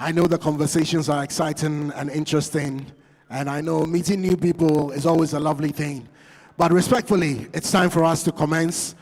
I know the conversations are exciting and interesting, and I know meeting new people is always a lovely thing. But respectfully, it's time for us to commence.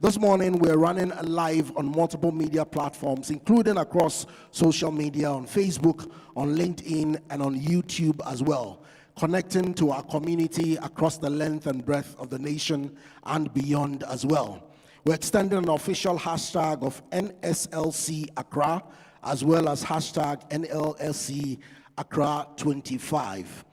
This morning, we're running live on multiple media platforms, including across social media on Facebook, on LinkedIn, and on YouTube as well, connecting to our community across the length and breadth of the nation and beyond as well. We're extending an official hashtag of NSLC Accra, as well as hashtag NLSC Accra 25.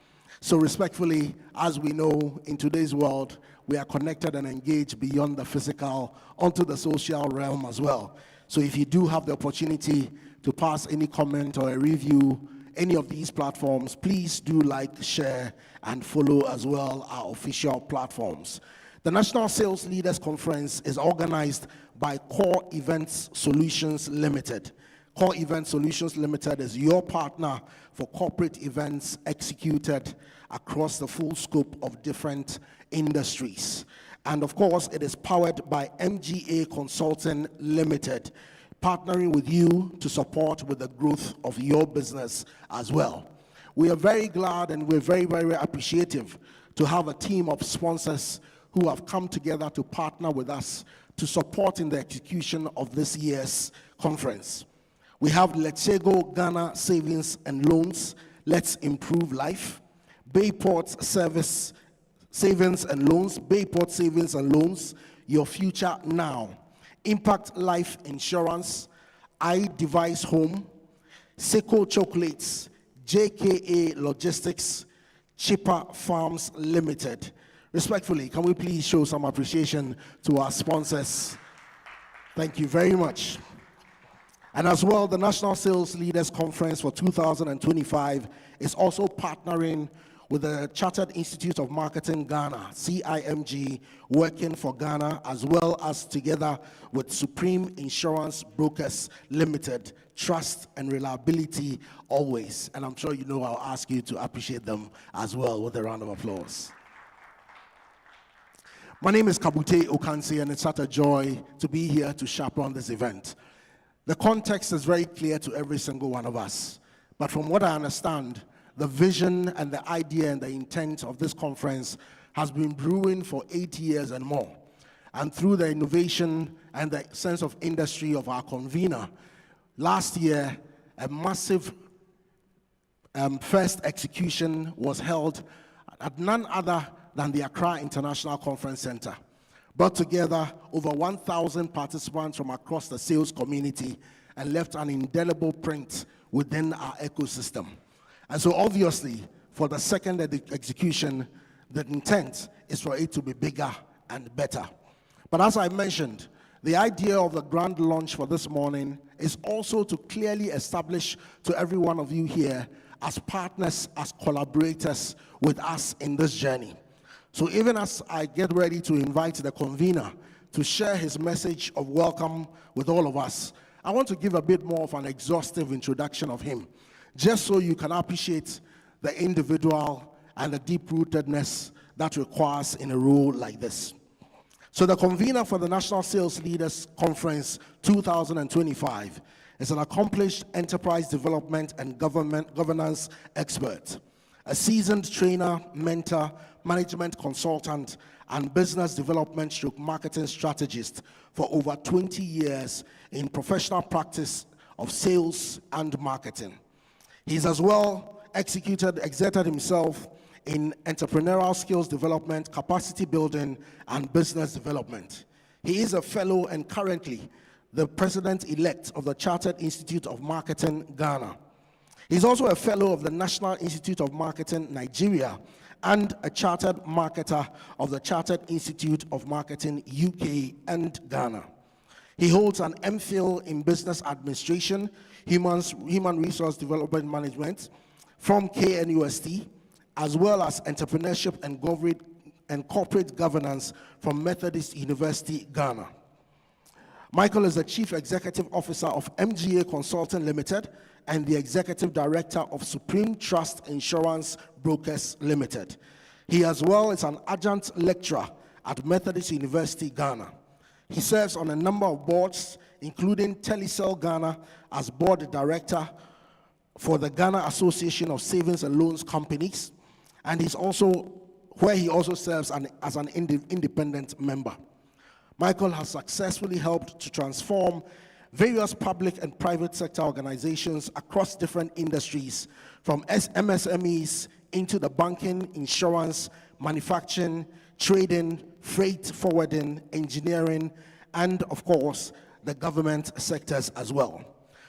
So respectfully, as we know, in today's world, we are connected and engaged beyond the physical onto the social realm as well. So if you do have the opportunity to pass any comment or a review, any of these platforms, please do like, share, and follow as well our official platforms. The National Sales Leaders Conference is organized by Core Events Solutions Limited. Core Event Solutions Limited is your partner for corporate events executed across the full scope of different industries. And of course, it is powered by MGA Consulting Limited, partnering with you to support with the growth of your business as well. We are very glad and we're very, very appreciative to have a team of sponsors who have come together to partner with us to support in the execution of this year's conference. We have Letsego Ghana Savings and Loans, Let's Improve Life, Bayport Service Savings and Loans, Bayport Savings and Loans, Your Future Now, Impact Life Insurance, iDevice Home, Seco Chocolates, JKA Logistics, Chipper Farms Limited. Respectfully, can we please show some appreciation to our sponsors? Thank you very much. And as well, the National Sales Leaders Conference for 2025 is also partnering with the Chartered Institute of Marketing Ghana, CIMG, working for Ghana, as well as together with Supreme Insurance Brokers Limited, trust and reliability always. And I'm sure you know I'll ask you to appreciate them as well with a round of applause. My name is Kabute Okansi, and it's such a joy to be here to chaperone this event. The context is very clear to every single one of us, but from what I understand, the vision and the idea and the intent of this conference has been brewing for 8 years and more. And through the innovation and the sense of industry of our convener. Last year, a massive first execution was held at none other than the Accra International Conference Center. Brought together over 1,000 participants from across the sales community and left an indelible print within our ecosystem. And so obviously, for the second execution, the intent is for it to be bigger and better. But as I mentioned, the idea of the grand launch for this morning is also to clearly establish to every one of you here as partners, as collaborators with us in this journey. So even as I get ready to invite the convener to share his message of welcome with all of us, I want to give a bit more of an exhaustive introduction of him, just so you can appreciate the individual and the deep-rootedness that requires in a role like this. So the convener for the National Sales Leaders Conference 2025 is an accomplished enterprise development and governance expert, a seasoned trainer, mentor, management consultant, and business development / marketing strategist for over 20 years in professional practice of sales and marketing. He's as well exerted himself in entrepreneurial skills development, capacity building, and business development. He is a fellow and currently the president-elect of the Chartered Institute of Marketing, Ghana. He's also a fellow of the National Institute of Marketing, Nigeria, and a chartered marketer of the Chartered Institute of Marketing, UK and Ghana. He holds an MPhil in Business Administration, Human Resource Development Management from KNUST, as well as Entrepreneurship and Corporate Governance from Methodist University, Ghana. Michael is the Chief Executive Officer of MGA Consulting Limited and the Executive Director of Supreme Trust Insurance Brokers Limited. He as well is an adjunct lecturer at Methodist University, Ghana. He serves on a number of boards, including Telecel Ghana as Board Director for the Ghana Association of Savings and Loans Companies, and he also serves as an independent member. Michael has successfully helped to transform various public and private sector organizations across different industries, from MSMEs into the banking, insurance, manufacturing, trading, freight forwarding, engineering, and of course, the government sectors as well.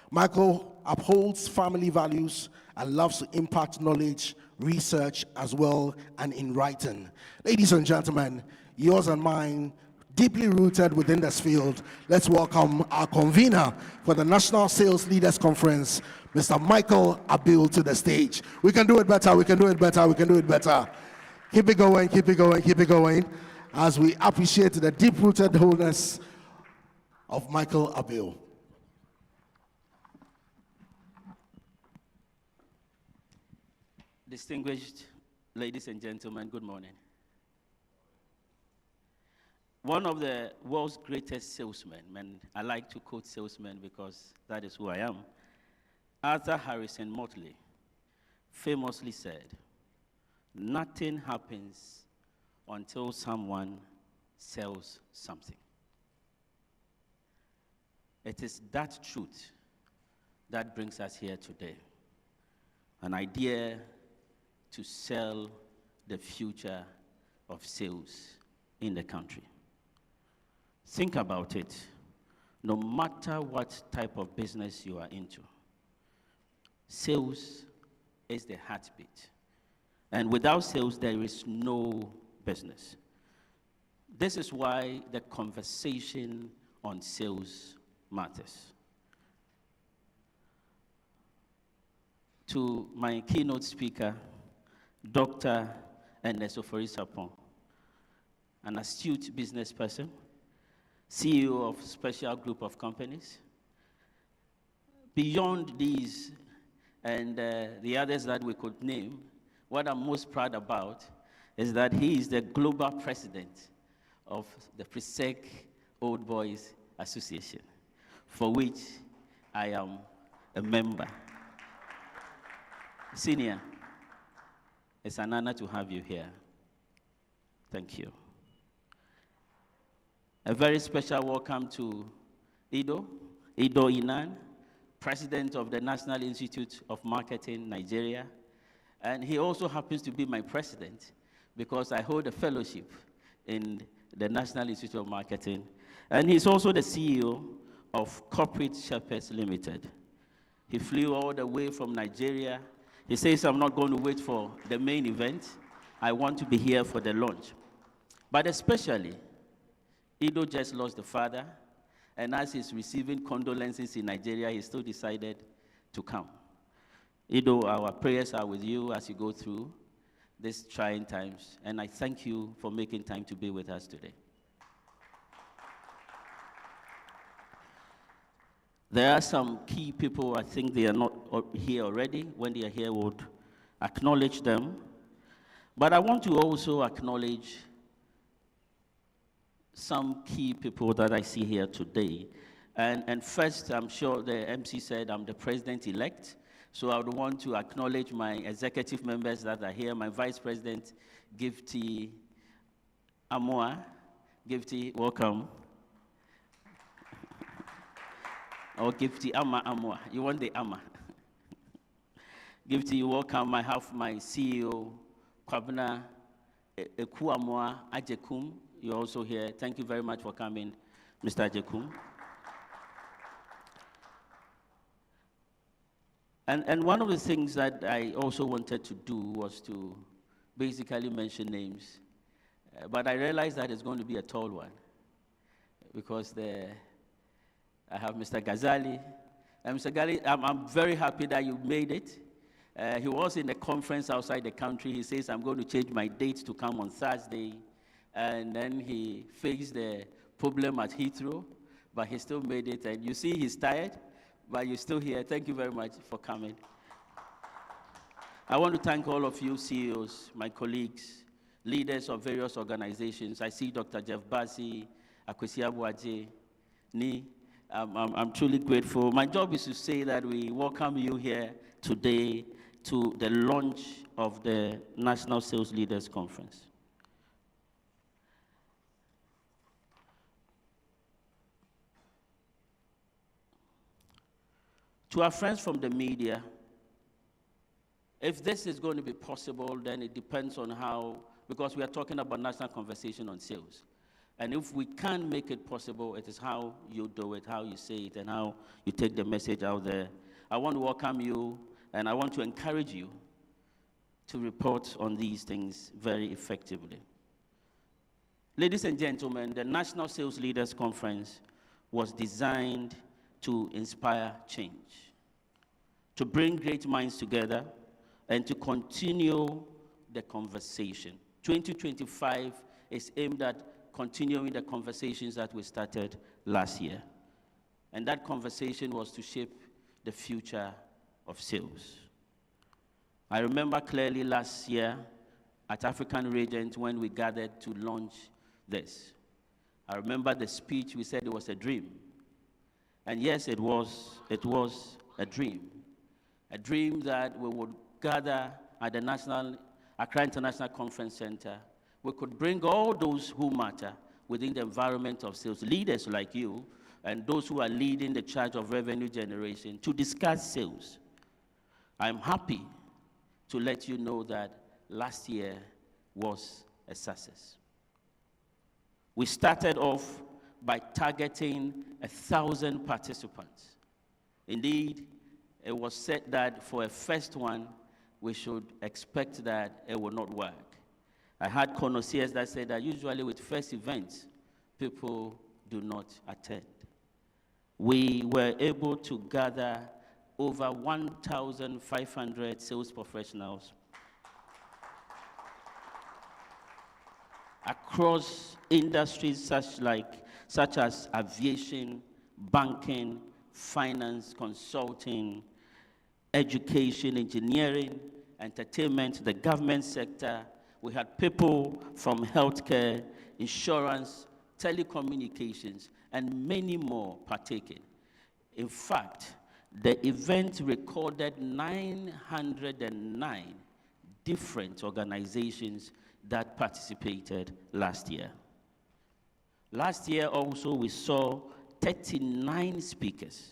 Michael upholds family values and loves to impart knowledge, research as well, and in writing. Ladies and gentlemen, yours and mine, deeply rooted within this field, let's welcome our convener for the National Sales Leaders Conference, Mr. Michael Abil, to the stage. We can do it better, we can do it better, we can do it better. Keep it going, keep it going, keep it going, as we appreciate the deep-rooted wholeness of Michael Abil. Distinguished ladies and gentlemen, good morning. One of the world's greatest salesmen, and I like to quote salesmen because that is who I am, Arthur Harrison Motley, famously said, "Nothing happens until someone sells something." It is that truth that brings us here today. An idea to sell the future of sales in the country. Think about it. No matter what type of business you are into, sales is the heartbeat. And without sales, there is no business. This is why the conversation on sales matters. To my keynote speaker, Dr. NSLC Launch, an astute business person, CEO of special group of companies. Beyond these and the others that we could name, what I'm most proud about is that he is the global president of the PRESEC Old Boys Association, for which I am a member. Senior, it's an honor to have you here. Thank you. A very special welcome to Ido Inan, President of the National Institute of Marketing, Nigeria. And he also happens to be my president because I hold a fellowship in the National Institute of Marketing. And he's also the CEO of Corporate Shepherds Limited. He flew all the way from Nigeria. He says, I'm not going to wait for the main event. I want to be here for the launch. But especially, Ido just lost the father, and as he's receiving condolences in Nigeria, he still decided to come. Ido, our prayers are with you as you go through these trying times, and I thank you for making time to be with us today. There are some key people, I think they are not here already. When they are here, we would acknowledge them. But I want to also acknowledge some key people that I see here today. And first, I'm sure the MC said I'm the president-elect, so I would want to acknowledge my executive members that are here. My Vice President, Gifty Amoa. Gifty, welcome. Or Gifty Amoa. You want the Ama. Gifty, welcome. I have my CEO, Kwabena Ekuamoa Ajekum. You're also here. Thank you very much for coming, Mr. Ajekum. And one of the things that I also wanted to do was to basically mention names. But I realized that it's going to be a tall one because I have Mr. Ghazali. And Mr. Ghazali, I'm very happy that you made it. He was in a conference outside the country. He says, I'm going to change my date to come on Thursday. And then he faced the problem at Heathrow, but he still made it. And you see he's tired, but you're still here. Thank you very much for coming. I want to thank all of you CEOs, my colleagues, leaders of various organizations. I see Dr. Jeff Bassi, Akwesi Abuaje, Ni. I'm truly grateful. My job is to say that we welcome you here today to the launch of the National Sales Leaders Conference. To our friends from the media, if this is going to be possible, then it depends on how, because we are talking about national conversation on sales. And if we can make it possible, it is how you do it, how you say it, and how you take the message out there. I want to welcome you, and I want to encourage you to report on these things very effectively. Ladies and gentlemen, the National Sales Leaders Conference was designed to inspire change, to bring great minds together, and to continue the conversation. 2025 is aimed at continuing the conversations that we started last year. And that conversation was to shape the future of sales. I remember clearly last year at African Radiant when we gathered to launch this. I remember the speech, we said it was a dream. And yes, it was a dream. A dream that we would gather at the Accra International Conference Center. We could bring all those who matter within the environment of sales, leaders like you, and those who are leading the charge of revenue generation to discuss sales. I'm happy to let you know that last year was a success. We started off by targeting 1,000 participants. Indeed, it was said that for a first one, we should expect that it will not work. I had connoisseurs that said that usually with first events, people do not attend. We were able to gather over 1,500 sales professionals across industries such as aviation, banking, finance, consulting, education, engineering, entertainment, the government sector. We had people from healthcare, insurance, telecommunications, and many more partaking. In fact, the event recorded 909 different organizations that participated last year. Last year also we saw 39 speakers,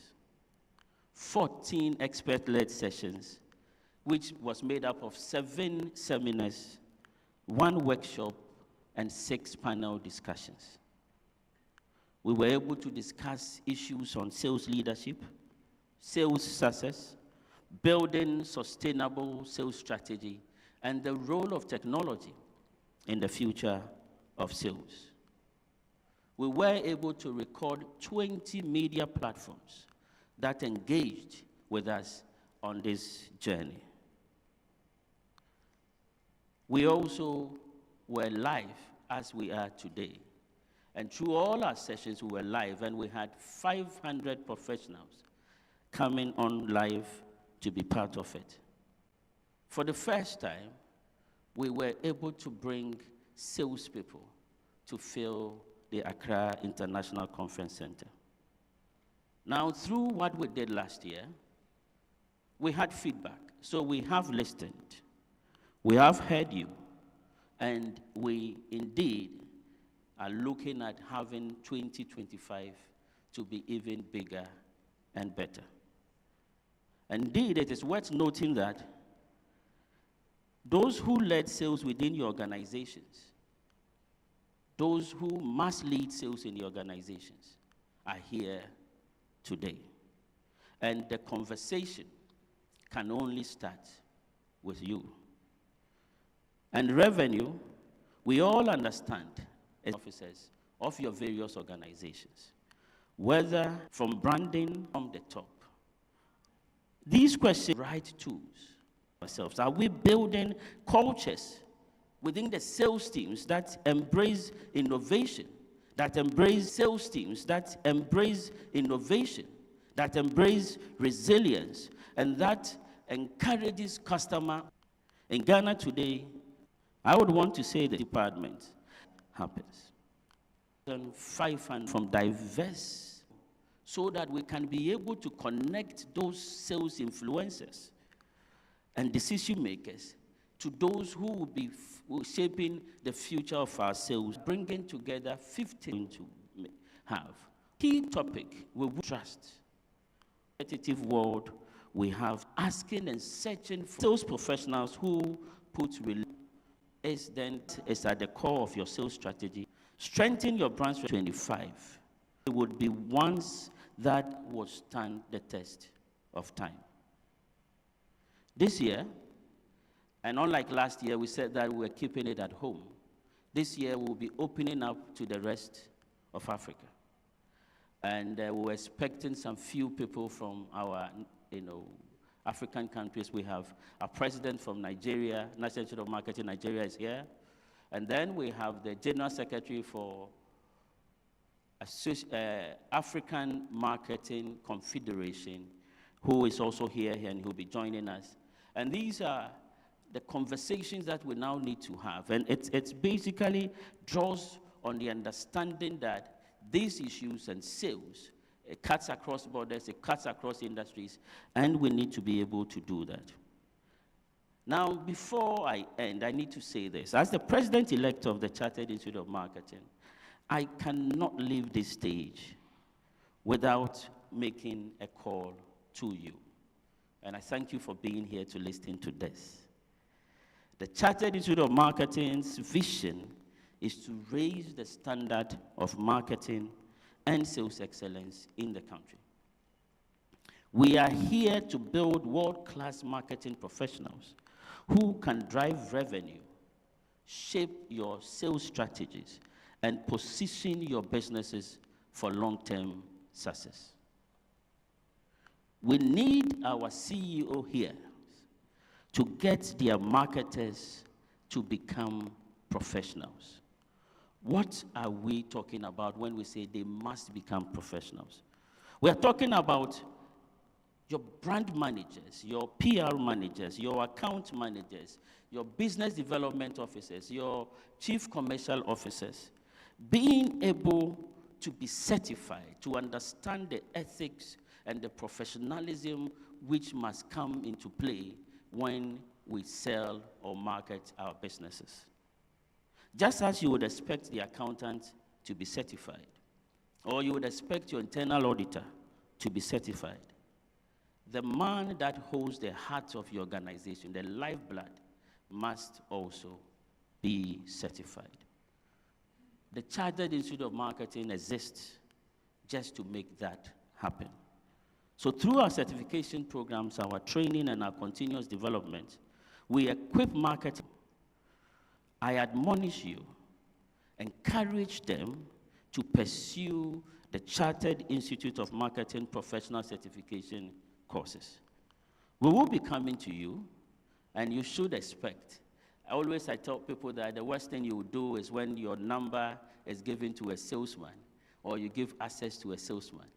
14 expert-led sessions, which was made up of 7 seminars, 1 workshop, and 6 panel discussions. We were able to discuss issues on sales leadership, sales success, building sustainable sales strategy, and the role of technology in the future of sales. We were able to record 20 media platforms that engaged with us on this journey. We also were live as we are today. And through all our sessions, we were live, and we had 500 professionals coming on live to be part of it. For the first time, we were able to bring salespeople to fill the Accra International Conference Center. Now, through what we did last year, we had feedback. So we have listened, we have heard you, and we indeed are looking at having 2025 to be even bigger and better. Indeed, it is worth noting that those who led sales within your organizations, those who must lead sales in the organizations, are here today. And the conversation can only start with you. And revenue, we all understand as officers of your various organizations, whether from branding from the top. These questions, right tools ourselves. Are we building cultures within the sales teams that embrace innovation, that embrace sales teams, that embrace innovation, that embrace resilience, and that encourages customer? In Ghana today, I would want to say the department happens. 500 from diverse, so that we can be able to connect those sales influencers and decision makers to those who will be shaping the future of our sales, bringing together 15 to have. Key topic, we will trust. Competitive world, we have asking and searching for sales professionals who put is at the core of your sales strategy. Strengthen your brand strategy. 25. It would be ones that will stand the test of time. This year, and unlike last year, we said that we were keeping it at home. This year, we'll be opening up to the rest of Africa. And we were expecting some few people from our, African countries. We have a president from Nigeria, National Institute of Marketing Nigeria is here. And then we have the General Secretary for African Marketing Confederation, who is also here and who'll be joining us. And these are the conversations that we now need to have. And it's basically draws on the understanding that these issues and sales, it cuts across borders, it cuts across industries, and we need to be able to do that. Now, before I end, I need to say this. As the president-elect of the Chartered Institute of Marketing, I cannot leave this stage without making a call to you. And I thank you for being here to listen to this. The Chartered Institute of Marketing's vision is to raise the standard of marketing and sales excellence in the country. We are here to build world-class marketing professionals who can drive revenue, shape your sales strategies, and position your businesses for long-term success. We need our CEO here to get their marketers to become professionals. What are we talking about when we say they must become professionals? We are talking about your brand managers, your PR managers, your account managers, your business development officers, your chief commercial officers, being able to be certified, to understand the ethics and the professionalism which must come into play when we sell or market our businesses. Just as you would expect the accountant to be certified, or you would expect your internal auditor to be certified. The man that holds the heart of your organization, the lifeblood, must also be certified. The Chartered Institute of Marketing exists just to make that happen. So through our certification programs, our training, and our continuous development, we equip marketing. I admonish you, encourage them to pursue the Chartered Institute of Marketing professional certification courses. We will be coming to you, and you should expect. I tell people that the worst thing you will do is when your number is given to a salesman, or you give access to a salesman.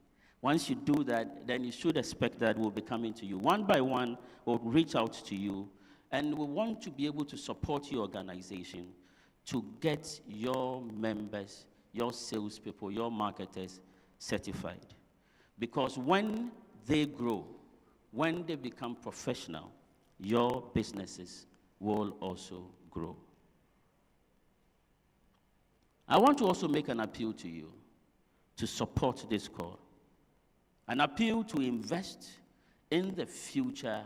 Once you do that, then you should expect that we'll be coming to you. One by one, we'll reach out to you, and we want to be able to support your organization to get your members, your salespeople, your marketers certified. Because when they grow, when they become professional, your businesses will also grow. I want to also make an appeal to you to support this call. An appeal to invest in the future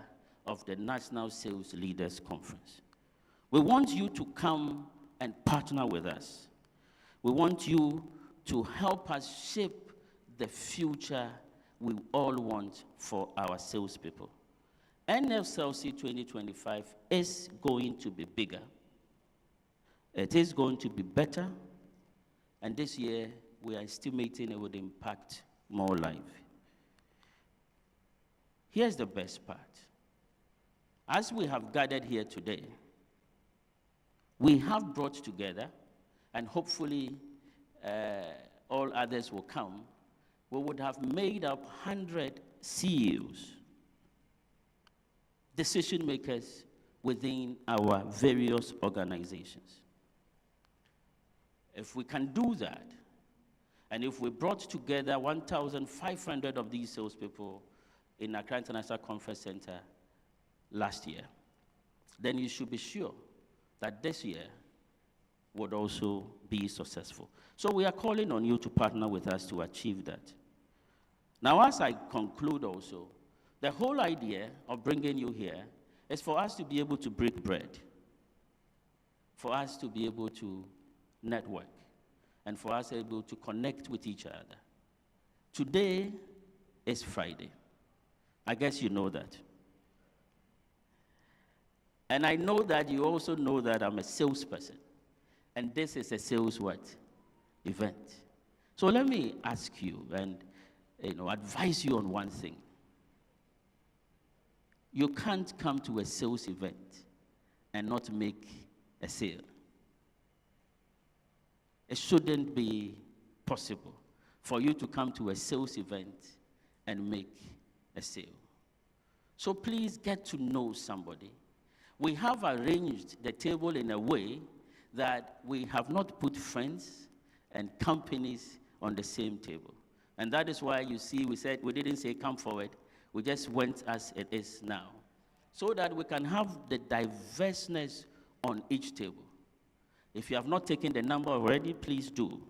of the National Sales Leaders Conference. We want you to come and partner with us. We want you to help us shape the future we all want for our salespeople. NSLC 2025 is going to be bigger. It is going to be better. And this year, we are estimating it would impact more lives. Here's the best part. As we have gathered here today, we have brought together, and hopefully all others will come, we would have made up 100 CEOs, decision makers within our various organizations. If we can do that, and if we brought together 1,500 of these salespeople in Accra International Conference Center last year, then you should be sure that this year would also be successful. So we are calling on you to partner with us to achieve that. Now, as I conclude also, the whole idea of bringing you here is for us to be able to break bread, for us to be able to network, and for us to be able to connect with each other. Today is Friday. I guess you know that. And I know that you also know that I'm a salesperson. And this is a sales what? Event. So let me ask you and advise you on one thing. You can't come to a sales event and not make a sale. It shouldn't be possible for you to come to a sales event and make a sale. So please get to know somebody. We have arranged the table in a way that we have not put friends and companies on the same table. And that is why you see we didn't say come forward. We just went as it is now. So that we can have the diverseness on each table. If you have not taken the number already, please do.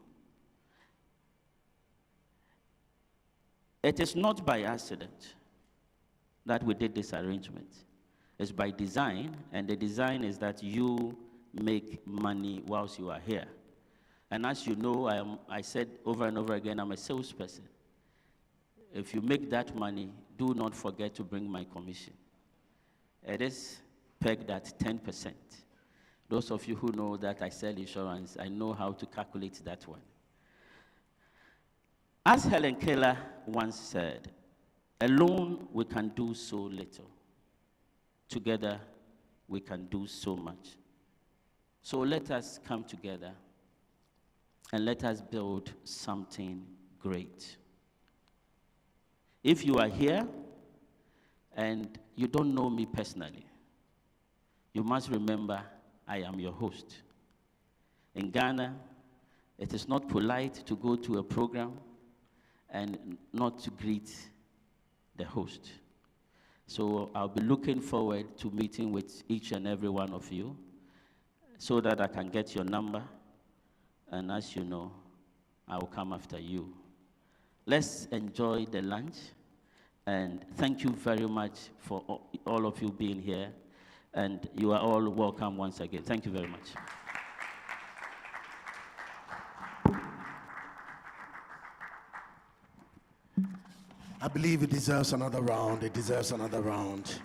It is not by accident that we did this arrangement. It's by design, and the design is that you make money whilst you are here. And as you know, I said over and over again, I'm a salesperson. If you make that money, do not forget to bring my commission. It is pegged at 10%. Those of you who know that I sell insurance, I know how to calculate that one. As Helen Keller once said, alone we can do so little. Together we can do so much. So let us come together and let us build something great. If you are here and you don't know me personally, you must remember I am your host. In Ghana, it is not polite to go to a program and not to greet the host. So I'll be looking forward to meeting with each and every one of you so that I can get your number. And as you know, I will come after you. Let's enjoy the lunch, and thank you very much for all of you being here, and you are all welcome once again. Thank you very much. I believe it deserves another round. It deserves another round.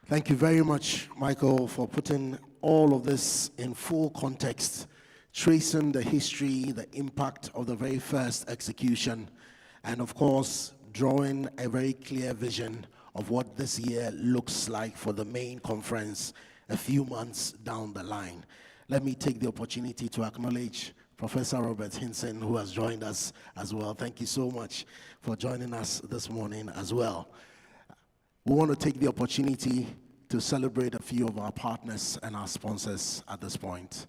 Thank you very much, Michael, for putting all of this in full context, tracing the history, the impact of the very first execution, and of course, drawing a very clear vision of what this year looks like for the main conference a few months down the line. Let me take the opportunity to acknowledge Professor Robert Hinson, who has joined us as well. Thank you so much for joining us this morning as well. We want to take the opportunity to celebrate a few of our partners and our sponsors at this point.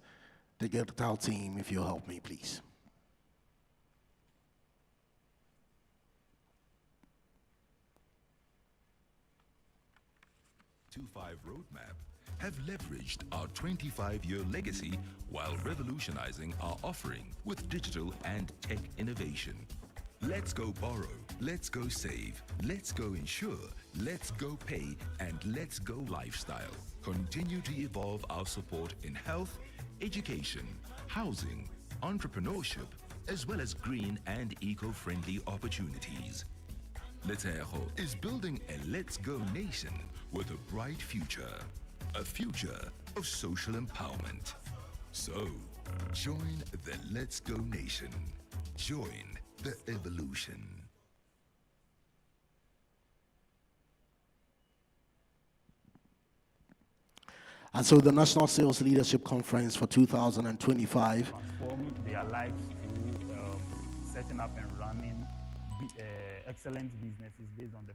The Digital team, if you'll help me, please. Five roadmap have leveraged our 25-year legacy while revolutionizing our offering with digital and tech innovation. Let's go borrow, let's go save, let's go insure, let's go pay, and let's go lifestyle. Continue to evolve our support in health, education, housing, entrepreneurship, as well as green and eco-friendly opportunities. Letero is building a Let's Go nation with a bright future, a future of social empowerment. So, join the Let's Go nation. Join the evolution. And so the National Sales Leadership Conference for 2025. Transforming their lives through setting up and running excellent businesses based on the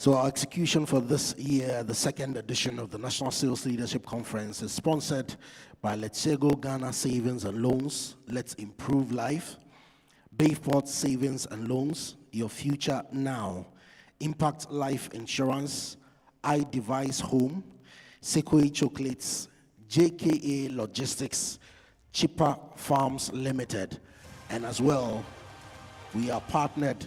So our execution for this year, the second edition of the National Sales Leadership Conference, is sponsored by Let's Go Ghana Savings and Loans, Let's Improve Life, Bayport Savings and Loans, Your Future Now, Impact Life Insurance, iDevice Home, Sequoia Chocolates, JKA Logistics, Chipper Farms Limited, and as well, we are partnered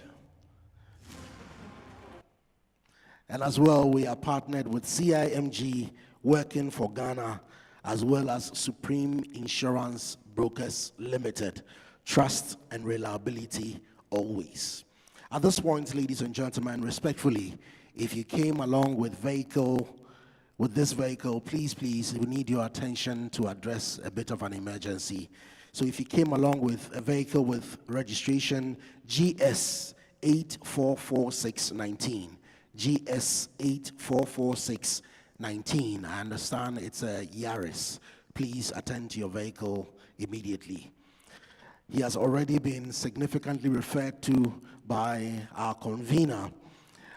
with CIMG, Working for Ghana, as well as Supreme Insurance Brokers Limited. Trust and reliability always. At this point, ladies and gentlemen, respectfully, if you came along with this vehicle, please, we need your attention to address a bit of an emergency. So if you came along with a vehicle with registration GS 844619, GS 844619. I understand it's a Yaris. Please attend to your vehicle immediately. He has already been significantly referred to by our convener,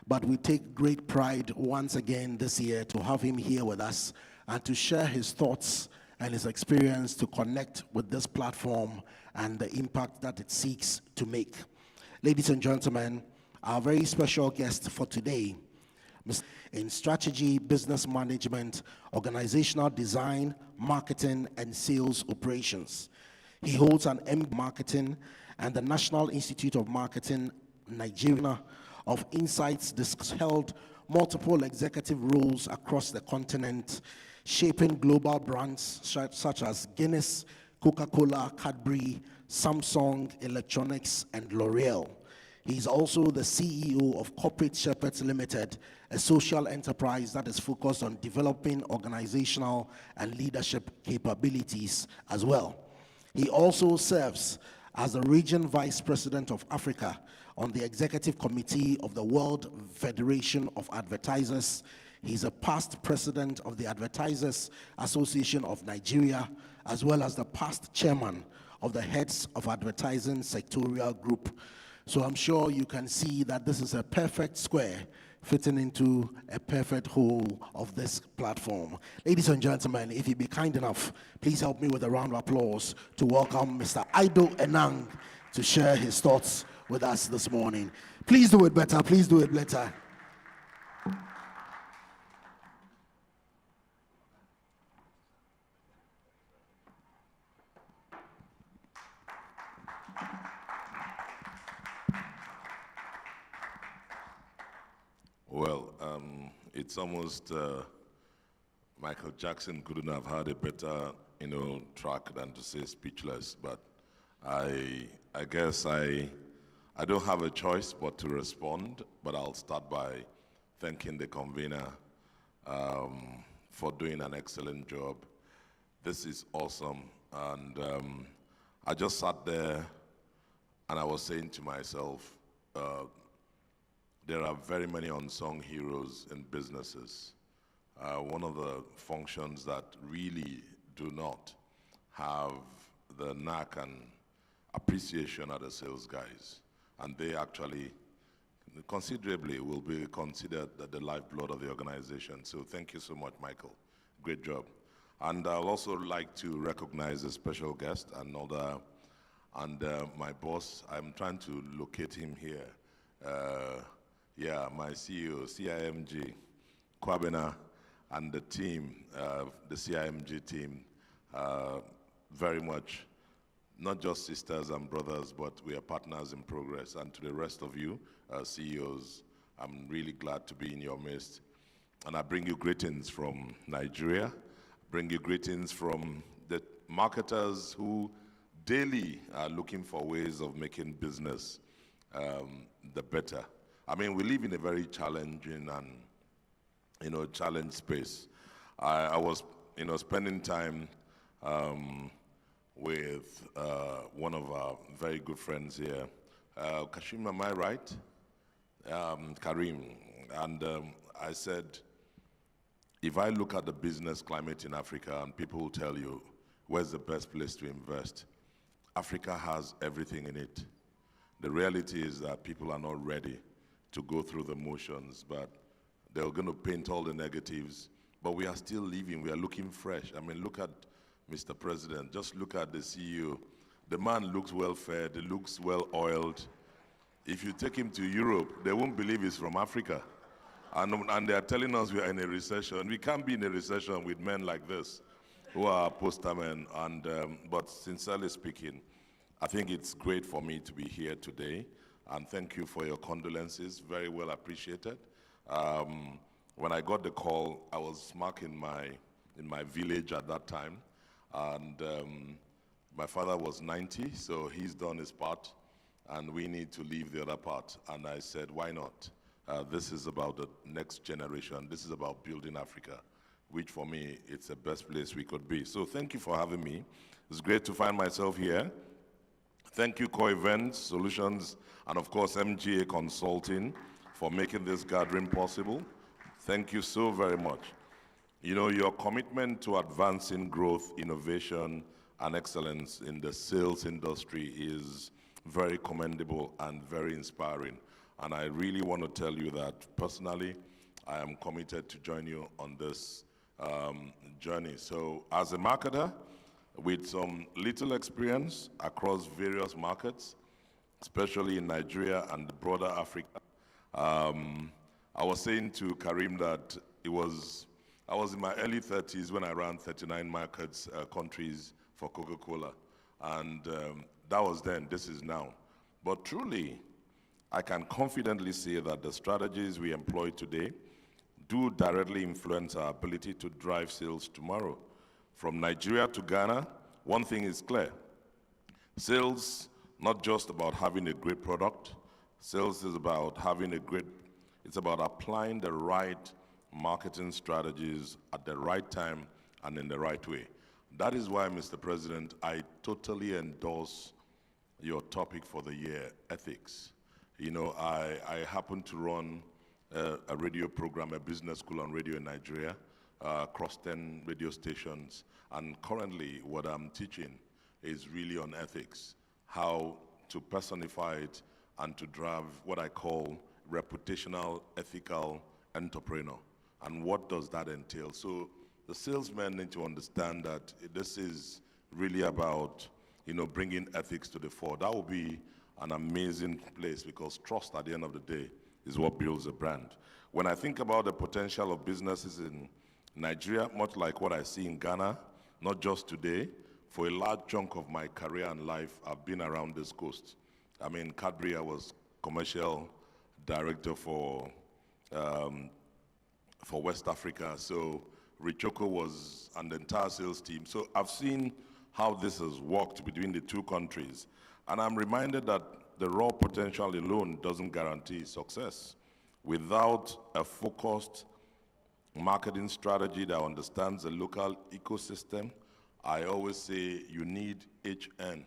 but we take great pride once again this year to have him here with us and to share his thoughts and his experience to connect with this platform and the impact that it seeks to make. Ladies and gentlemen, our very special guest for today, in strategy, business management, organizational design, marketing, and sales operations. He holds an M Marketing and the National Institute of Marketing, Nigeria, of Insights, held multiple executive roles across the continent, shaping global brands such as Guinness, Coca-Cola, Cadbury, Samsung, Electronics, and L'Oreal. He is also the CEO of Corporate Shepherds Limited, a social enterprise that is focused on developing organizational and leadership capabilities as well. He also serves as the Region Vice President of Africa on the Executive Committee of the World Federation of Advertisers. He's a past president of the Advertisers Association of Nigeria, as well as the past chairman of the Heads of Advertising Sectorial Group. So I'm sure you can see that this is a perfect square fitting into a perfect whole of this platform. Ladies and gentlemen, if you'd be kind enough, please help me with a round of applause to welcome Mr. Ido Enang to share his thoughts with us this morning. Please do it better, please do it better. Well, it's almost Michael Jackson couldn't have had a better, track than to say speechless. But I guess I don't have a choice but to respond. But I'll start by thanking the convener for doing an excellent job. This is awesome, and I just sat there and I was saying to myself, there are very many unsung heroes in businesses. One of the functions that really do not have the knack and appreciation are the sales guys. And they actually considerably will be considered the lifeblood of the organization. So thank you so much, Michael. Great job. And I'll also like to recognize a special guest, and my boss. I'm trying to locate him here. Yeah, my CEO, CIMG, Kwabena, and the team, the CIMG team, very much, not just sisters and brothers, but we are partners in progress. And to the rest of you, CEOs, I'm really glad to be in your midst. And I bring you greetings from Nigeria, bring you greetings from the marketers who daily are looking for ways of making business the better. I mean, we live in a very challenging and, challenge space. I was, spending time with one of our very good friends here. Kashim, am I right? Karim. And I said, if I look at the business climate in Africa and people will tell you, where's the best place to invest? Africa has everything in it. The reality is that people are not ready to go through the motions, but they're going to paint all the negatives. But we are still living, we are looking fresh. I mean, look at Mr. President, just look at the CEO. The man looks well fed, he looks well oiled. If you take him to Europe, they won't believe he's from Africa. And they are telling us we are in a recession. We can't be in a recession with men like this, who are poster men. But sincerely speaking, I think it's great for me to be here today. And thank you for your condolences, very well appreciated. When I got the call, I was in my village at that time, and my father was 90, so he's done his part, and we need to leave the other part. And I said, why not? This is about the next generation. This is about building Africa, which for me, it's the best place we could be. So thank you for having me. It's great to find myself here. Thank you, Core Events Solutions, and of course, MGA Consulting for making this gathering possible. Thank you so very much. Your commitment to advancing growth, innovation, and excellence in the sales industry is very commendable and very inspiring. And I really want to tell you that personally, I am committed to join you on this journey. So as a marketer, with some little experience across various markets, especially in Nigeria and the broader Africa. I was saying to Karim that I was in my early 30s when I ran 39 markets, countries for Coca-Cola. And that was then, this is now. But truly, I can confidently say that the strategies we employ today do directly influence our ability to drive sales tomorrow. From Nigeria to Ghana, one thing is clear. Sales, not just about having a great product. Sales is about it's about applying the right marketing strategies at the right time and in the right way. That is why, Mr. President, I totally endorse your topic for the year, ethics. I happen to run a radio program, a business school on radio in Nigeria, across 10 radio stations. And currently, what I'm teaching is really on ethics, how to personify it and to drive what I call reputational, ethical entrepreneur. And what does that entail? So the salesmen need to understand that this is really about, bringing ethics to the fore. That will be an amazing place, because trust at the end of the day is what builds a brand. When I think about the potential of businesses in Nigeria, much like what I see in Ghana, not just today, for a large chunk of my career and life, I've been around this coast. I mean, Cadbury, I was commercial director for West Africa. So Richoko was an entire sales team. So I've seen how this has worked between the two countries. And I'm reminded that the raw potential alone doesn't guarantee success. Without a focused marketing strategy that understands the local ecosystem, I always say you need HNC.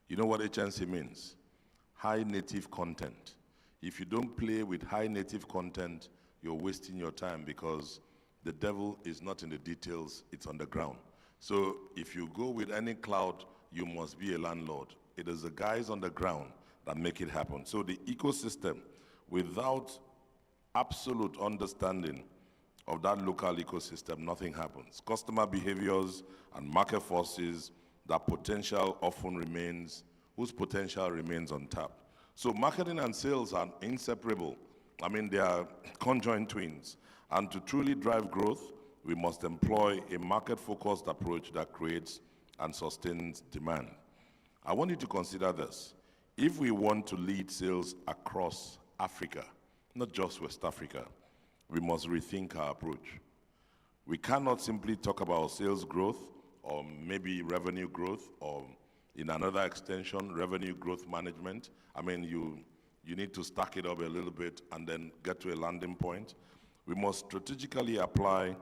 You know what HNC means? High native content. If you don't play with high native content, you're wasting your time, because the devil is not in the details, it's on the ground. So if you go with any cloud, you must be a landlord. It is the guys on the ground that make it happen. So the ecosystem, without absolute understanding of that local ecosystem, nothing happens. Customer behaviors and market forces, that potential often remains, whose potential remains untapped. So marketing and sales are inseparable. I mean, they are conjoined twins. And to truly drive growth, we must employ a market-focused approach that creates and sustains demand. I want you to consider this. If we want to lead sales across Africa, not just West Africa, we must rethink our approach. We cannot simply talk about sales growth, or maybe revenue growth, or in another extension, revenue growth management. I mean, you need to stack it up a little bit and then get to a landing point. We must strategically apply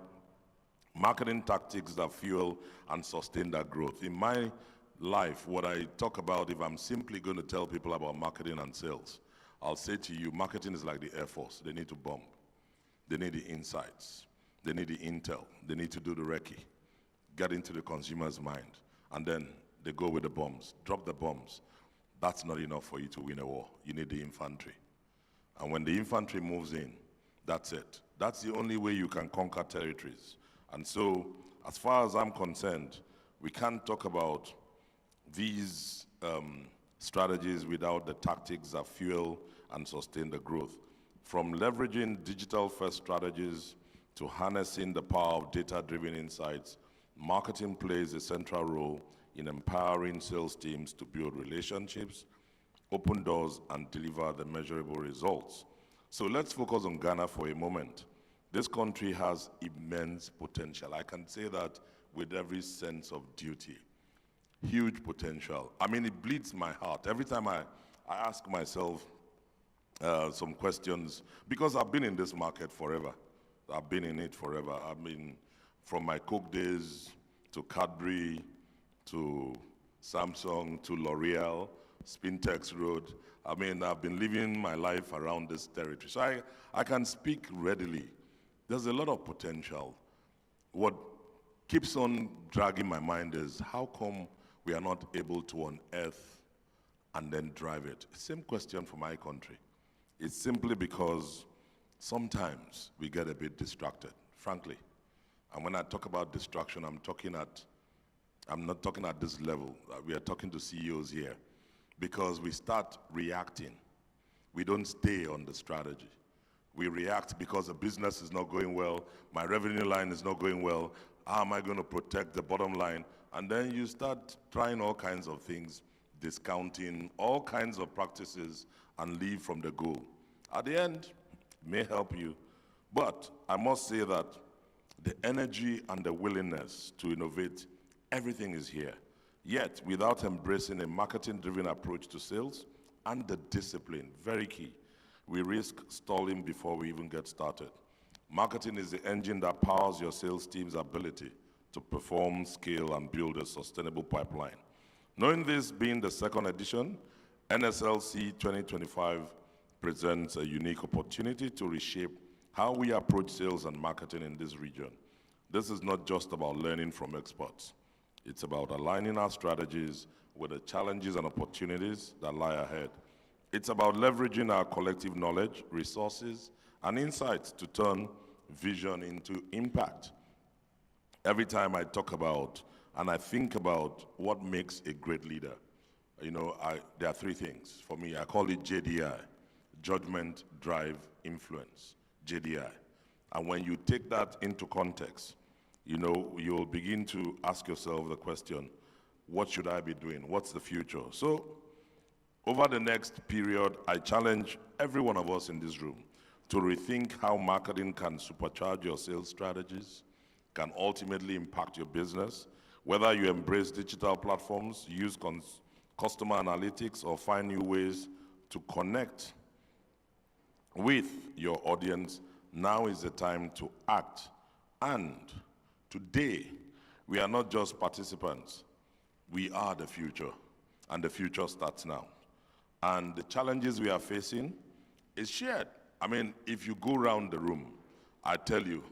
marketing tactics that fuel and sustain that growth. In my life, what I talk about, if I'm simply going to tell people about marketing and sales, I'll say to you, marketing is like the Air Force. They need to bomb. They need the insights. They need the intel. They need to do the recce, get into the consumer's mind, and then they go with the bombs, drop the bombs. That's not enough for you to win a war. You need the infantry. And when the infantry moves in, that's it. That's the only way you can conquer territories. And so, as far as I'm concerned, we can't talk about these strategies without the tactics that fuel and sustain the growth. From leveraging digital-first strategies to harnessing the power of data-driven insights, marketing plays a central role in empowering sales teams to build relationships, open doors, and deliver the measurable results. So let's focus on Ghana for a moment. This country has immense potential. I can say that with every sense of duty. Huge potential. I mean, it bleeds my heart. Every time I ask myself some questions, because I've been in this market forever. I've been in it forever. I mean, from my Coke days to Cadbury, to Samsung, to L'Oreal, Spintex Road. I mean, I've been living my life around this territory. So I can speak readily. There's a lot of potential. What keeps on dragging my mind is, how come we are not able to unearth and then drive it? Same question for my country. It's simply because sometimes we get a bit distracted, frankly. And when I talk about distraction, I'm not talking at this level. We are talking to CEOs here. Because we start reacting. We don't stay on the strategy. We react because the business is not going well, my revenue line is not going well, how am I going to protect the bottom line? And then you start trying all kinds of things, discounting all kinds of practices, and leave from the goal. At the end, it may help you, but I must say that the energy and the willingness to innovate, everything is here. Yet, without embracing a marketing-driven approach to sales and the discipline, very key, we risk stalling before we even get started. Marketing is the engine that powers your sales team's ability to perform, scale, and build a sustainable pipeline. Knowing this being the second edition, NSLC 2025 presents a unique opportunity to reshape how we approach sales and marketing in this region. This is not just about learning from experts. It's about aligning our strategies with the challenges and opportunities that lie ahead. It's about leveraging our collective knowledge, resources, and insights to turn vision into impact. Every time I talk about and I think about what makes a great leader, there are three things for me. I call it JDI, judgment, drive, influence, JDI. And when you take that into context, you'll begin to ask yourself the question, what should I be doing? What's the future? So over the next period, I challenge every one of us in this room to rethink how marketing can supercharge your sales strategies, can ultimately impact your business, whether you embrace digital platforms, use customer analytics, or find new ways to connect with your audience. Now is the time to act. And today, we are not just participants. We are the future, and the future starts now. And the challenges we are facing is shared. I mean, if you go around the room, I tell you,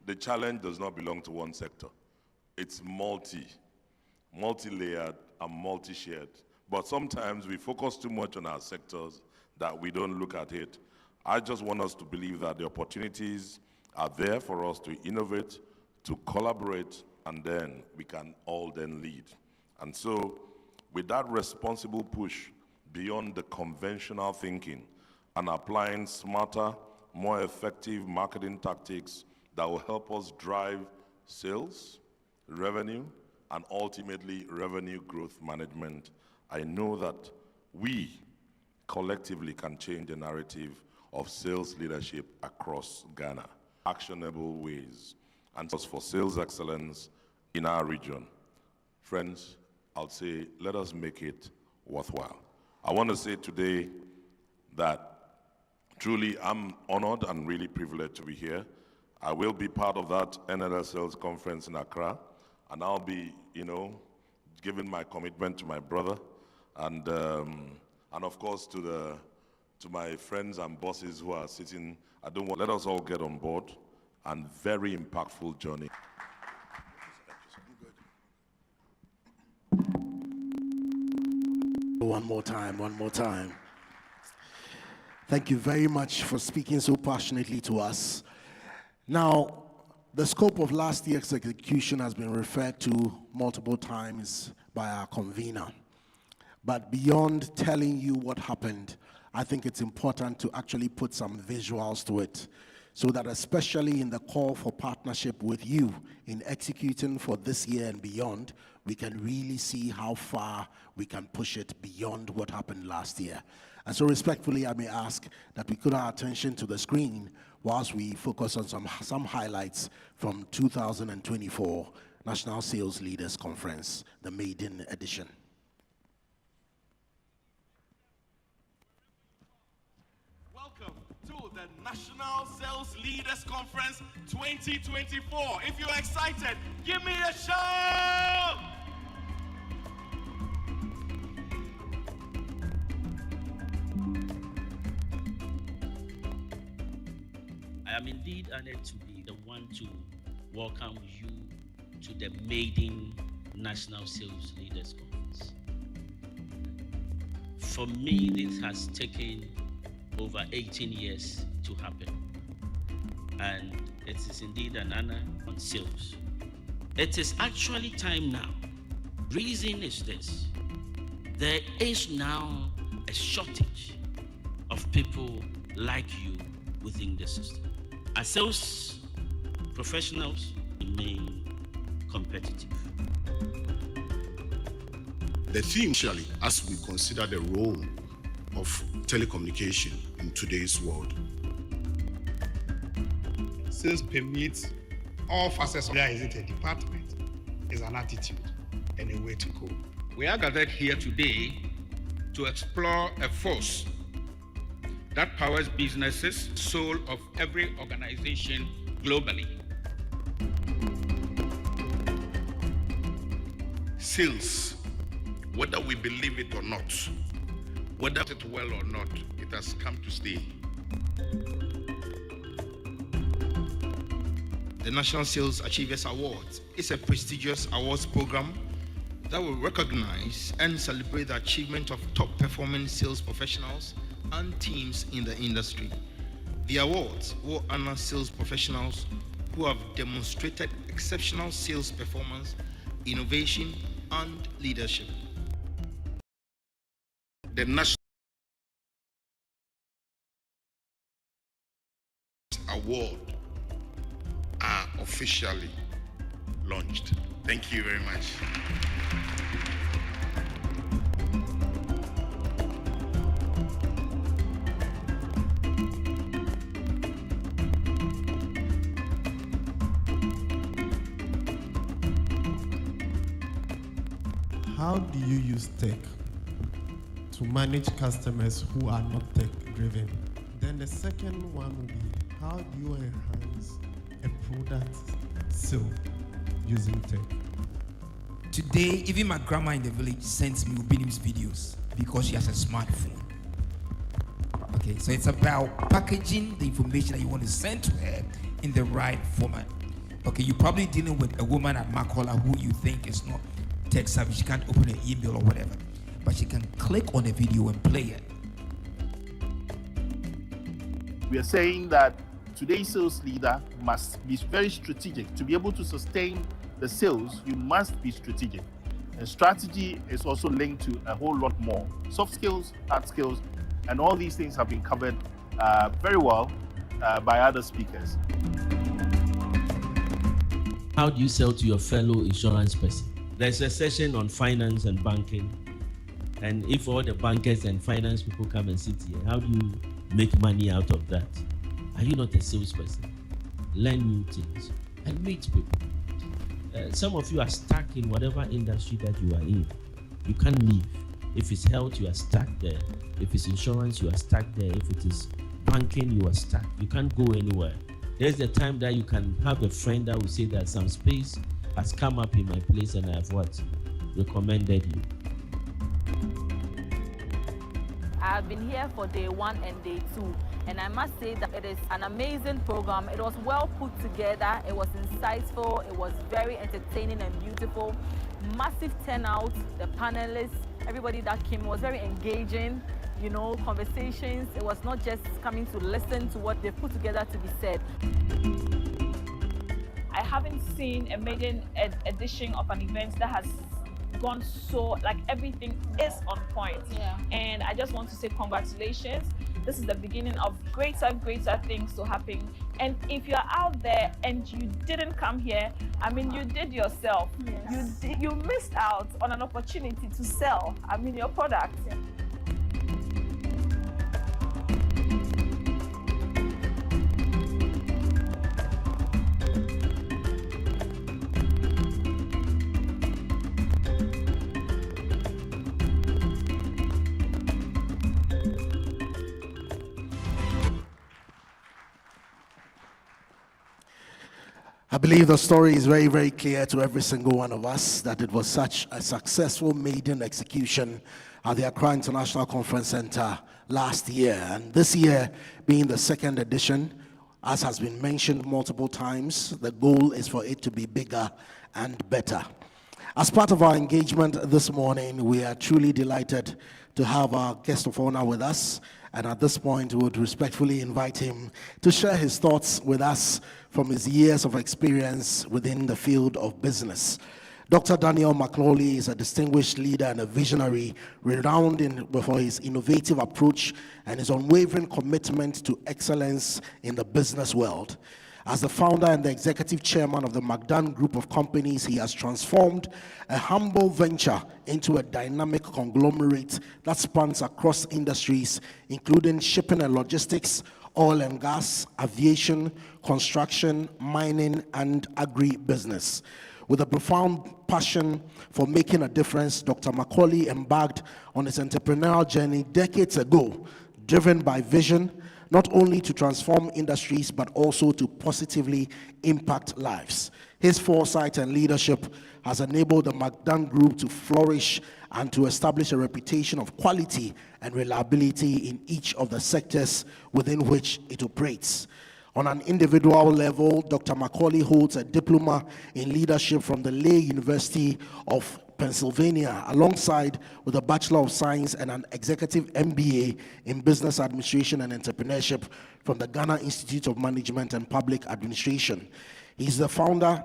the challenge does not belong to one sector. It's multi-layered and multi-shared. But sometimes we focus too much on our sectors that we don't look at it. I just want us to believe that the opportunities are there for us to innovate, to collaborate, and then we can all then lead. And so, with that responsible push beyond the conventional thinking and applying smarter, more effective marketing tactics that will help us drive sales, revenue, and ultimately revenue growth management, I know that we collectively can change the narrative of sales leadership across Ghana. Actionable ways and for sales excellence in our region. Friends, I'll say, let us make it worthwhile. I want to say today that truly I'm honored and really privileged to be here. I will be part of that NSLC conference in Accra, and I'll be, giving my commitment to my brother, and of course to my friends and bosses who are sitting. Let us all get on board, and very impactful journey. One more time. Thank you very much for speaking so passionately to us. Now, the scope of last year's execution has been referred to multiple times by our convener. But beyond telling you what happened, I think it's important to actually put some visuals to it, so that especially in the call for partnership with you in executing for this year and beyond, we can really see how far we can push it beyond what happened last year. And so respectfully, I may ask that we put our attention to the screen whilst we focus on some highlights from 2024 National Sales Leaders Conference, the maiden edition. Welcome to the National Sales Leaders Conference 2024. If you're excited, give me a shout! I am indeed honored to be the one to welcome you to the maiden National Sales Leaders Conference. For me, this has taken over 18 years to happen, and it is indeed an honor on sales. It is actually time now. Reason is this: there is now a shortage of people like you within the system. As sales professionals, remain competitive. The theme, actually, as we consider the role of telecommunication in today's world. Sales permits all facets of, is it a department, is an attitude and a way to go. We are gathered here today to explore a force that powers businesses, soul of every organization globally. Sales, whether we believe it or not, whether it well or not, it has come to stay. The National Sales Achievers Awards is a prestigious awards program that will recognize and celebrate the achievement of top-performing sales professionals and teams in the industry. The awards will honor sales professionals who have demonstrated exceptional sales performance, innovation, and leadership. The National Award are officially launched. Thank you very much. How do you use tech to manage customers who are not tech driven? Then the second one will be, how do you enhance a product sale using tech? Today, even my grandma in the village sends me Ubinim's videos because she has a smartphone. Okay, so it's about packaging the information that you want to send to her in the right format. Okay, you're probably dealing with a woman at Makola who you think is not tech savvy. She can't open an email or whatever, but she can click on a video and play it. We are saying that today's sales leader must be very strategic. To be able to sustain the sales, you must be strategic. And strategy is also linked to a whole lot more. Soft skills, hard skills, and all these things have been covered very well by other speakers. How do you sell to your fellow insurance person? There's a session on finance and banking. And if all the bankers and finance people come and sit here, how do you make money out of that? Are you not a salesperson? Learn new things and meet people. Some of you are stuck in whatever industry that you are in. You can't leave. If it's health, you are stuck there. If it's insurance, you are stuck there. If it is banking, you are stuck. You can't go anywhere. There's the time that you can have a friend that will say that some space has come up in my place and I have what? Recommended you. I've been here for day 1 and day 2, and I must say that it is an amazing program. It was well put together, it was insightful, it was very entertaining and beautiful. Massive turnout, the panelists, everybody that came was very engaging, you know, conversations. It was not just coming to listen to what they put together to be said. I haven't seen a maiden edition of an event that has gone so, like, everything is on point. Yeah. And I just want to say congratulations. This is the beginning of greater things to happen. And if you're out there and you didn't come here, I mean, you did yourself. Yes. You missed out on an opportunity to sell, I mean, your product. Yeah. I believe the story is very, very clear to every single one of us that it was such a successful maiden execution at the Accra International Conference Center last year. And this year being the second edition, as has been mentioned multiple times, the goal is for it to be bigger and better. As part of our engagement this morning, we are truly delighted to have our guest of honor with us. And at this point, we would respectfully invite him to share his thoughts with us from his years of experience within the field of business. Dr. Daniel McNally is a distinguished leader and a visionary, renowned for his innovative approach and his unwavering commitment to excellence in the business world. As the founder and the executive chairman of the McDan Group of Companies, he has transformed a humble venture into a dynamic conglomerate that spans across industries, including shipping and logistics, oil and gas, aviation, construction, mining, and agri-business. With a profound passion for making a difference, Dr. McNally embarked on his entrepreneurial journey decades ago, driven by vision, not only to transform industries, but also to positively impact lives. His foresight and leadership has enabled the McDan Group to flourish and to establish a reputation of quality and reliability in each of the sectors within which it operates. On an individual level, Dr. McNally holds a diploma in leadership from the Lay University of Pennsylvania, alongside with a Bachelor of Science and an Executive MBA in Business Administration and Entrepreneurship from the Ghana Institute of Management and Public Administration. He's the founder.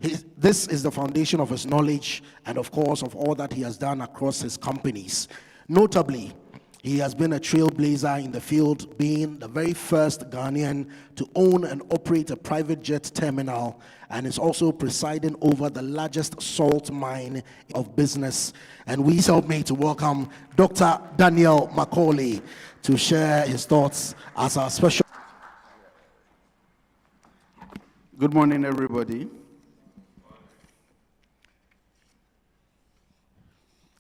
This is the foundation of his knowledge and, of course, of all that he has done across his companies. Notably, he has been a trailblazer in the field, being the very first Ghanaian to own and operate a private jet terminal, and is also presiding over the largest salt mine of business. And we help me to welcome Dr. Daniel Macaulay to share his thoughts as our special. Good morning, everybody.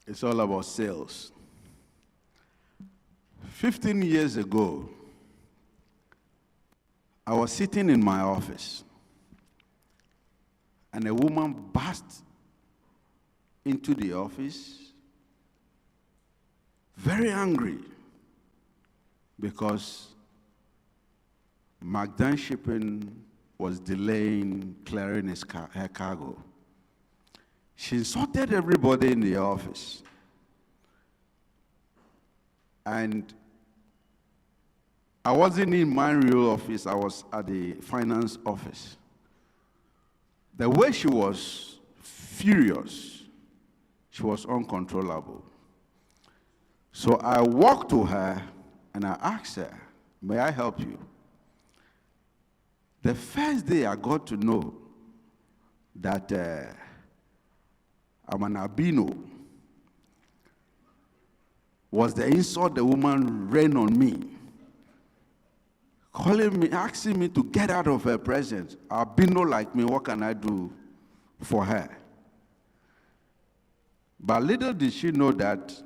It's all about sales. 15 years ago, I was sitting in my office, and a woman burst into the office, very angry, because McDan Shipping was delaying clearing her cargo. She insulted everybody in the office. And I wasn't in my real office, I was at the finance office. The way she was furious, she was uncontrollable. So I walked to her and I asked her, may I help you? The first day I got to know that I'm an albino was the insult the woman rained on me, calling me, asking me to get out of her presence. Albino like me, what can I do for her? But little did she know that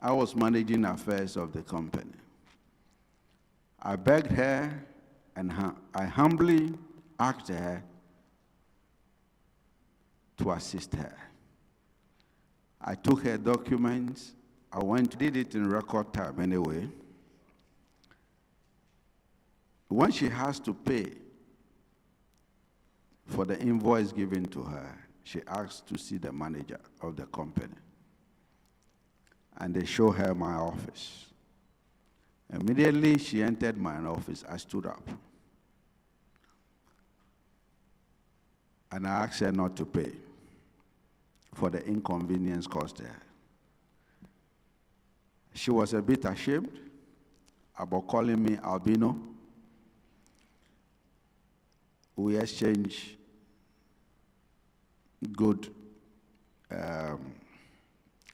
I was managing affairs of the company. I begged her and I humbly asked her to assist her. I took her documents. I did it in record time anyway. When she has to pay for the invoice given to her, she asks to see the manager of the company. And they show her my office. Immediately she entered my office, I stood up. And I asked her not to pay for the inconvenience caused her. She was a bit ashamed about calling me albino. We exchanged good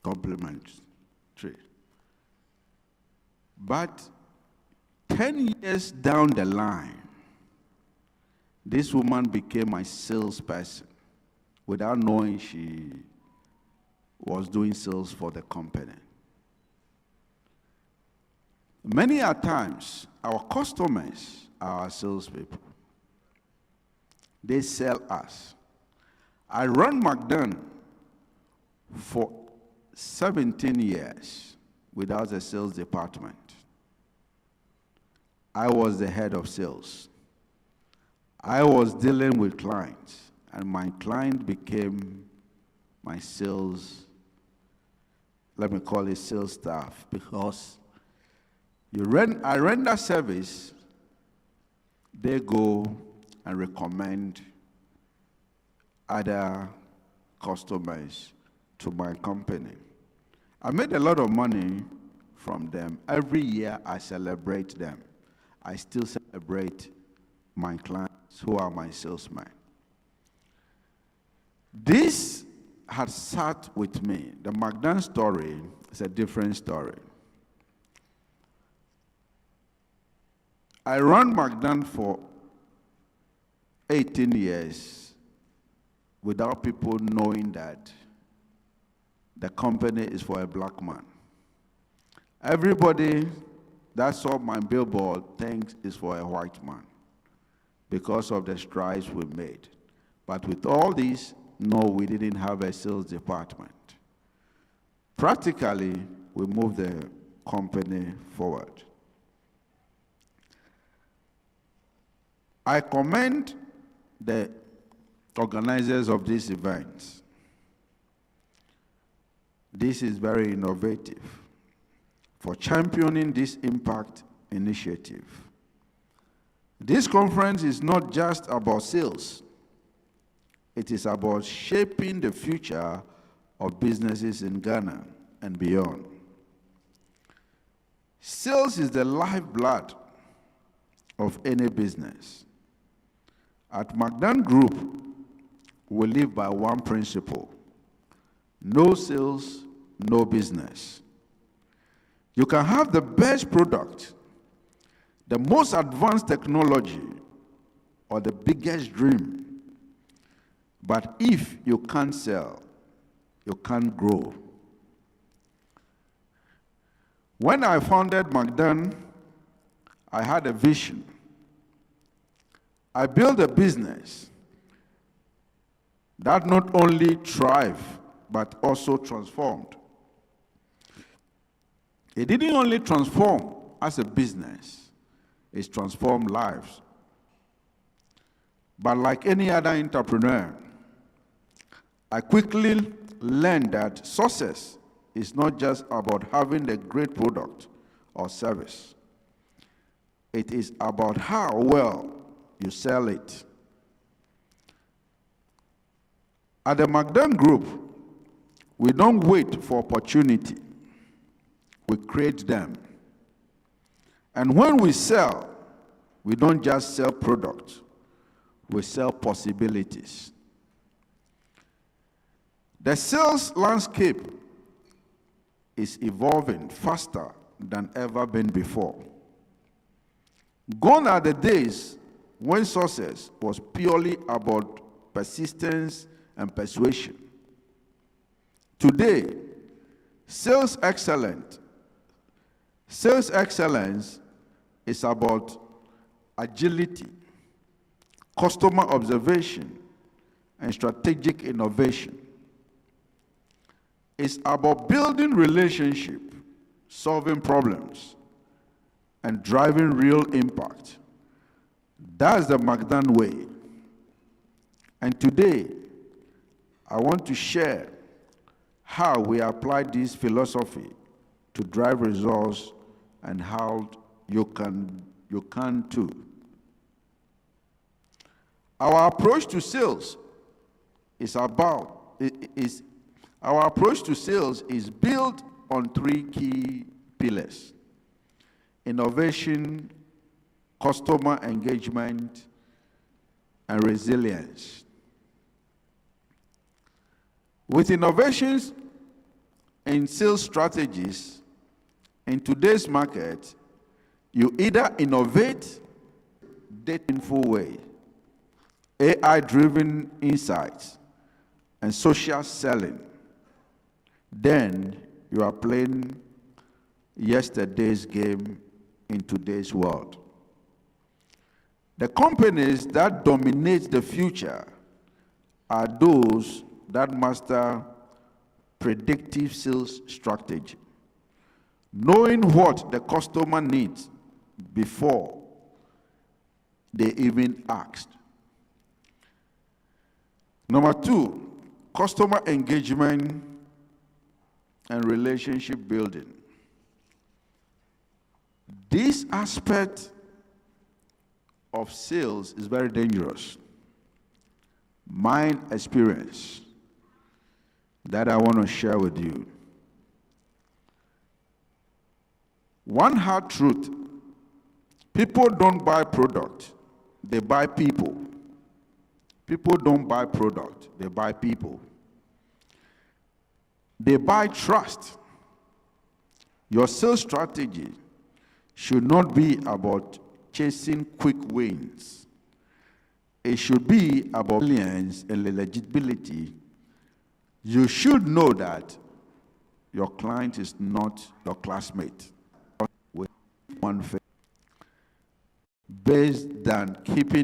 compliments. But 10 years down the line, this woman became my salesperson without knowing she was doing sales for the company. Many a times, our customers are our salespeople. They sell us. I ran McDan for 17 years without a sales department. I was the head of sales. I was dealing with clients, and my client became my sales, let me call it sales staff, because I render service, they go and recommend other customers to my company. I made a lot of money from them. Every year I celebrate them. I still celebrate my clients who are my salesmen. This had sat with me. The McDan story is a different story. I ran McDan for 18 years without people knowing that the company is for a black man. Everybody that saw my billboard thinks it's for a white man because of the strides we made. But with all this, no, we didn't have a sales department. Practically, we moved the company forward. I commend the organizers of these events This is very innovative for championing this impact initiative. This conference is not just about sales. It is about shaping the future of businesses in Ghana and beyond. Sales is the lifeblood of any business. At McDonald Group, we live by one principle: no sales, no business. You can have the best product, the most advanced technology, or the biggest dream, but if you can't sell, you can't grow. When I founded McDonald, I had a vision. I built a business that not only thrived, but also transformed. It didn't only transform as a business, it transformed lives. But like any other entrepreneur, I quickly learned that success is not just about having a great product or service. It is about how well you sell it. At the McDonald Group, we don't wait for opportunity. We create them. And when we sell, we don't just sell products. We sell possibilities. The sales landscape is evolving faster than ever been before. Gone are the days when success was purely about persistence and persuasion. Today, sales excellence is about agility, customer observation, and strategic innovation. It's about building relationship, solving problems, and driving real impact. That's the McDonald way. And today, I want to share how we apply this philosophy to drive results and how you can too. Our approach to sales is built on three key pillars: innovation, customer engagement, and resilience. With innovations in sales strategies, in today's market, you either innovate in a meaningful way, AI-driven insights, and social selling. Then you are playing yesterday's game in today's world. The companies that dominate the future are those that master predictive sales strategy, knowing what the customer needs before they even asked. Number two, customer engagement and relationship building. This aspect of sales is very dangerous. My experience that I want to share with you. One hard truth: people don't buy product, they buy people. People don't buy product, they buy people. They buy trust. Your sales strategy should not be about chasing quick wins. It should be about resilience and legitimacy. You should know that your client is not your classmate with one face, based on keeping